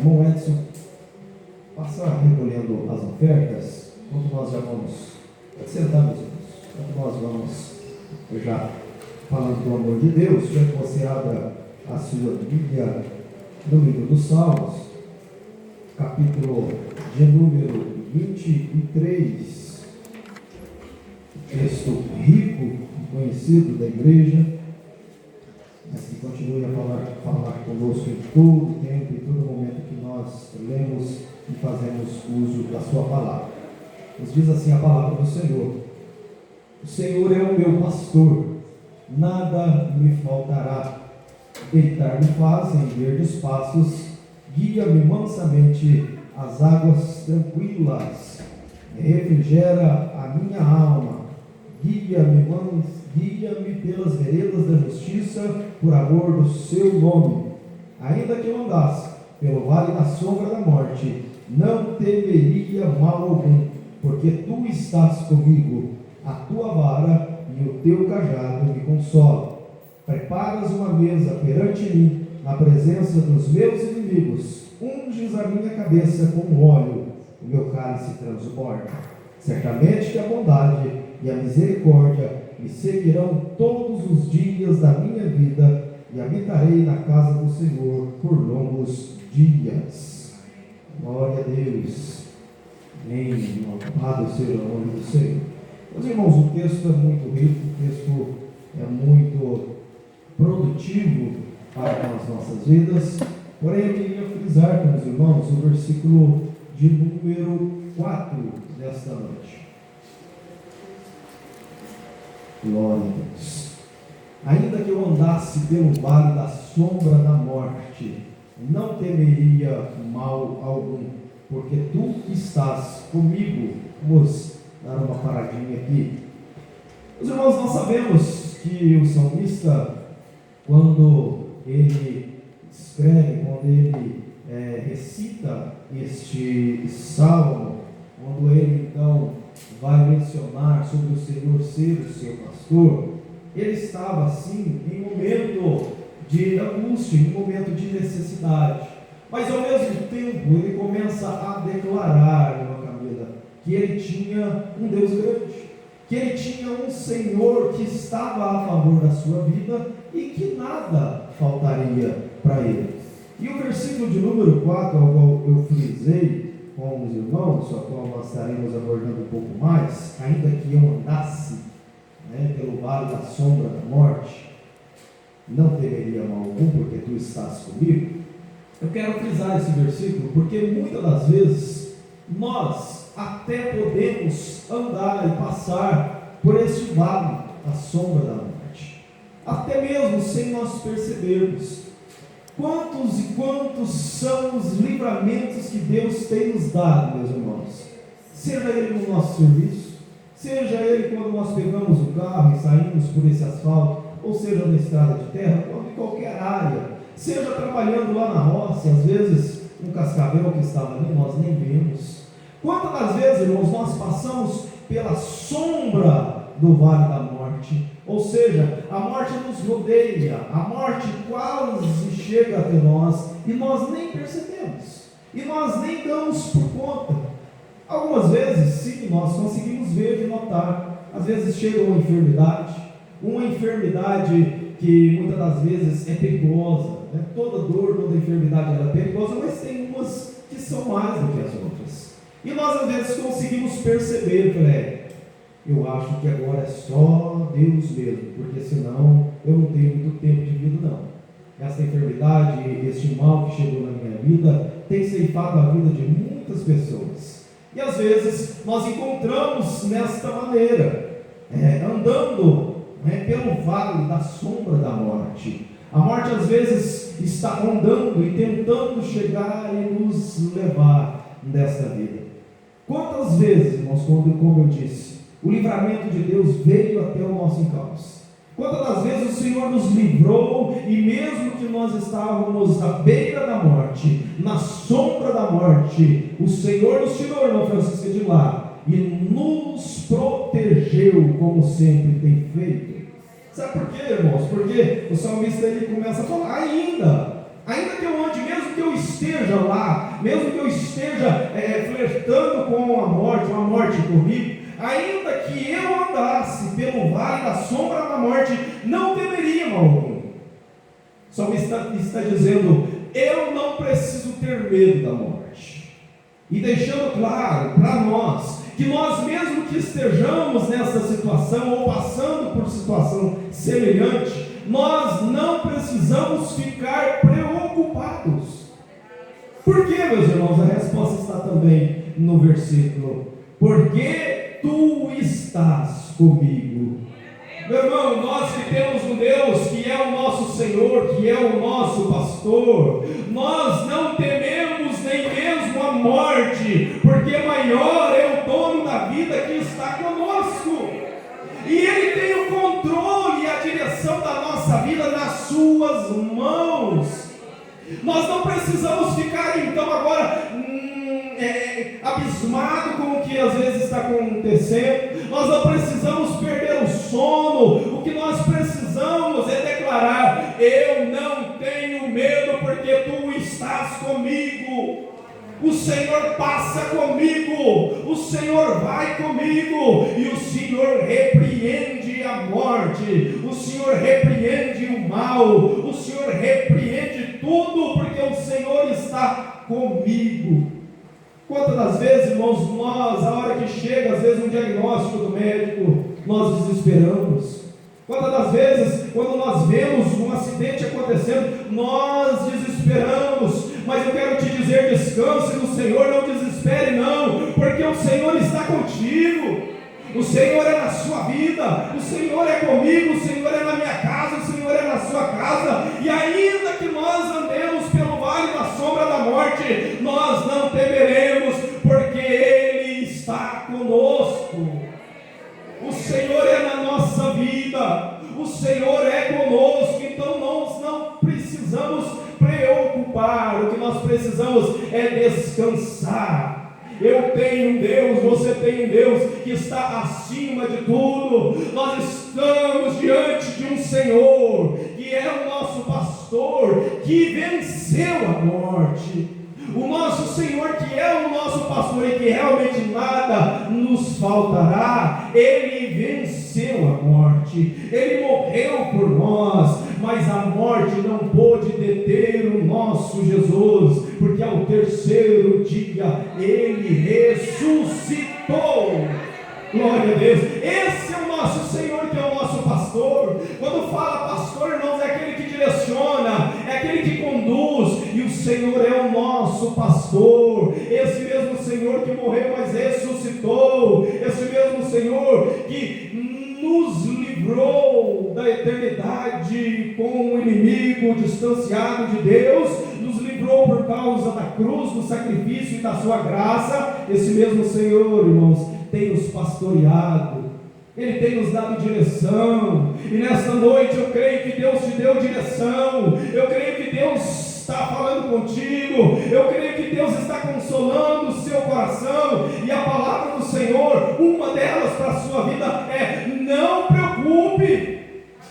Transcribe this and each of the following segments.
Irmão Edson, passa recolhendo as ofertas, enquanto nós já vamos, pode sentar, meus irmãos, enquanto nós vamos já falando do amor de Deus, já que você abra a sua Bíblia no livro dos Salmos, capítulo de número 23, texto rico e conhecido da igreja, mas que continue a falar conosco em todo tempo, em todo momento que nós lemos e fazemos uso da sua palavra. Nos diz assim a palavra do Senhor: o Senhor é o meu pastor, nada me faltará. Deitar-me faz em verdes pastos, guia-me mansamente às águas tranquilas, refrigera a minha alma, guia-me pelas veredas da justiça, por amor do seu nome. Ainda que eu andasse pelo vale da sombra da morte, não temeria mal algum, porque tu estás comigo, a tua vara e o teu cajado me consolam. Preparas uma mesa perante mim, na presença dos meus inimigos, unges a minha cabeça com óleo, o meu cálice transborda. Certamente que a bondade e a misericórdia me seguirão todos os dias da minha vida, e habitarei na casa do Senhor por longos dias. Glória a Deus. Amém. Louvado seja o nome do Senhor. Meus irmãos, o texto é muito rico, o texto é muito produtivo para as nossas vidas, porém eu queria frisar com os irmãos o versículo de número 4 desta noite. Glória a Deus. Ainda que eu andasse pelo vale da sombra da morte, não temeria mal algum, porque tu estás comigo. Vamos dar uma paradinha aqui. Os irmãos, nós sabemos que o salmista, quando ele escreve, quando ele recita este salmo, quando ele então vai mencionar sobre o Senhor ser o seu pastor, ele estava assim em um momento de angústia, em um momento de necessidade, mas ao mesmo tempo ele começa a declarar, irmã Camila, que ele tinha um Deus grande, que ele tinha um Senhor que estava a favor da sua vida e que nada faltaria para ele. E o versículo de número 4, ao qual eu frisei com os irmãos, a qual nós estaremos abordando um pouco mais, ainda que eu andasse pelo vale da sombra da morte, não temeria mal algum, porque tu estás comigo. Eu quero frisar esse versículo, porque muitas das vezes nós até podemos andar e passar por este vale da sombra da morte, até mesmo sem nós percebermos. Quantos e quantos são os livramentos que Deus tem nos dado, meus irmãos? Seja ele no nosso serviço, seja ele quando nós pegamos o carro e saímos por esse asfalto, ou seja na estrada de terra, ou em qualquer área, seja trabalhando lá na roça, às vezes um cascavel que estava ali, nós nem vemos. Quantas das vezes, irmãos, nós passamos pela sombra do vale da morte, ou seja, a morte nos rodeia, a morte quase chega até nós, e nós nem percebemos, e nós nem damos por conta. Algumas vezes, sim, nós conseguimos ver e notar. Às vezes chega uma enfermidade que muitas das vezes é perigosa, toda dor, toda enfermidade é perigosa, mas tem umas que são mais do que as outras, e nós às vezes conseguimos perceber, eu acho que agora é só Deus mesmo, porque senão eu não tenho muito tempo de vida não. Essa enfermidade, este mal que chegou na minha vida, tem ceifado a vida de muitas pessoas, e às vezes nós encontramos nesta maneira, andando pelo vale da sombra da morte. A morte às vezes está rondando e tentando chegar e nos levar desta vida. Quantas vezes, irmãos, como eu disse, o livramento de Deus veio até o nosso encalço? Quantas das vezes o Senhor nos livrou, e mesmo que nós estávamos à beira da morte, na sombra da morte, o Senhor nos tirou, irmão Francisco, de lá, e nos protegeu, como sempre tem feito. Sabe por quê, irmãos? Porque o salmista ele começa a falar, Ainda que eu ande, mesmo que eu esteja lá, mesmo que eu esteja flertando com a morte comigo, ainda que eu andasse pelo vale da sombra da morte, não temeria mal algum. O salmista está dizendo: eu não preciso ter medo da morte. E deixando claro para nós, que nós mesmo que estejamos nessa situação, ou passando por situação semelhante, nós não precisamos ficar preocupados. Por quê, meus irmãos? A resposta está também no versículo: porque tu estás comigo. Meu irmão, nós que temos um Deus que é o nosso Senhor, que é o nosso pastor, nós não tememos nem mesmo a morte, porque maior é o dono da vida que está conosco, e Ele tem o controle e a direção da nossa vida nas suas mãos. Nós não precisamos ficar então agora abismado com o que às vezes está acontecendo. Nós não precisamos perder o sono. O que nós precisamos é declarar: eu não tenho medo, porque tu estás comigo. O Senhor passa comigo, o Senhor vai comigo, e o Senhor repreende a morte, o Senhor repreende o mal, o Senhor repreende tudo, porque o Senhor está comigo. Quantas das vezes, irmãos, nós, a hora que chega, às vezes, um diagnóstico do médico, nós desesperamos. Quantas das vezes, quando nós vemos um acidente acontecendo, nós desesperamos. Mas eu quero te dizer: descanse no Senhor, não desespere não, porque o Senhor está contigo. O Senhor é na sua vida, o Senhor é comigo, o Senhor é na minha casa, o Senhor é na sua casa. E ainda que nós andemos pelo vale da sombra da morte, nós não temeremos, porque Ele está conosco. O Senhor é na nossa vida, o Senhor é conosco. Então nós não precisamos preocupar, o que nós precisamos é descansar. Eu tenho um Deus, você tem um Deus que está acima de tudo. Nós estamos diante de um Senhor que é o nosso pastor, que venceu a morte. O nosso Senhor, que é o nosso pastor e que realmente nada nos faltará, Ele venceu a morte, Ele morreu por nós, mas a morte não pôde deter o nosso Jesus, porque ao terceiro dia Ele ressuscitou. Glória a Deus. Esse é o nosso Senhor, que é o nosso pastor. Quando fala pastor, irmãos, é aquele que direciona, é aquele que conduz, e o Senhor é o nosso pastor. Esse mesmo Senhor que morreu, mas ressuscitou, esse mesmo Senhor que nos livrou da eternidade com o inimigo, distanciado de Deus, nos livrou por causa da cruz, do sacrifício e da sua graça. Esse mesmo Senhor, irmãos, tem nos pastoreado, Ele tem nos dado direção, e nesta noite eu creio que Deus te deu direção, eu creio que Deus está falando contigo, eu creio que Deus está consolando o seu coração, e a palavra do Senhor, uma delas para a sua vida é: não preocupe,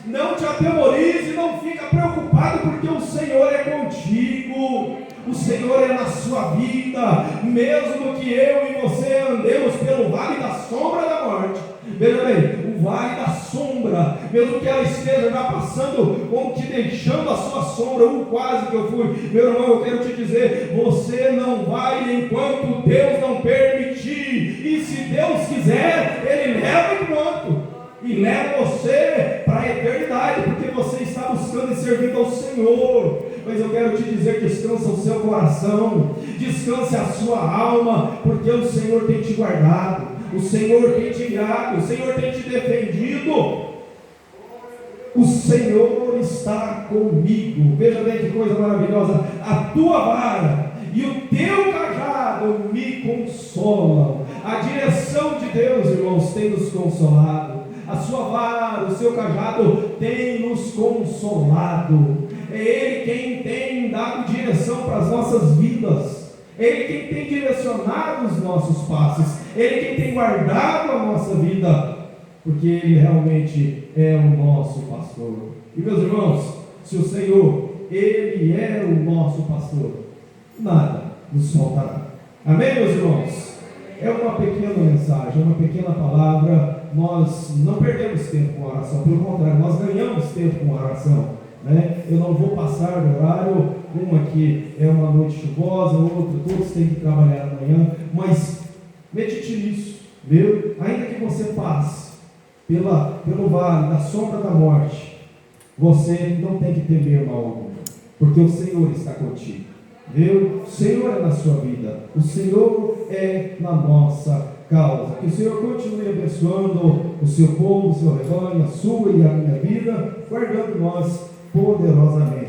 não te atemorize, não fica preocupado, porque o Senhor é contigo. O Senhor é na sua vida, mesmo que eu e você andemos pelo vale da sombra da morte. Veja bem, o vale da sombra, mesmo que ela esteja já passando, como que deixando a sua sombra, quase que eu fui. Meu irmão, eu quero te dizer, você não vai enquanto Deus não permitir, e se Deus quiser, Ele leva e pronto. E leva você para a eternidade, porque você está buscando e servindo ao Senhor. Mas eu quero te dizer: descansa o seu coração, descanse a sua alma, porque o Senhor tem te guardado, o Senhor tem te guiado, o Senhor tem te defendido. O Senhor está comigo. Veja bem que coisa maravilhosa: a tua vara e o teu cajado me consolam. A direção de Deus, irmãos, tem nos consolado. A sua vara, o seu cajado tem nos consolado. É Ele quem tem dado direção para as nossas vidas. É Ele quem tem direcionado os nossos passos. É Ele quem tem guardado a nossa vida, porque Ele realmente é o nosso pastor. E meus irmãos, se o Senhor Ele é o nosso pastor, nada nos faltará. Amém, meus irmãos? É uma pequena mensagem, uma pequena palavra. Nós não perdemos tempo com a oração, pelo contrário, nós ganhamos tempo com a oração, né? Eu não vou passar do horário, uma que é uma noite chuvosa, outra, todos têm que trabalhar amanhã, mas medite nisso, viu? Ainda que você passe pelo vale da sombra da morte, você não tem que temer mal algum, porque o Senhor está contigo, viu? O Senhor é na sua vida, o Senhor é na nossa causa. Que o Senhor continue abençoando o seu povo, o seu rebanho, a sua e a minha vida, guardando nós poderosamente.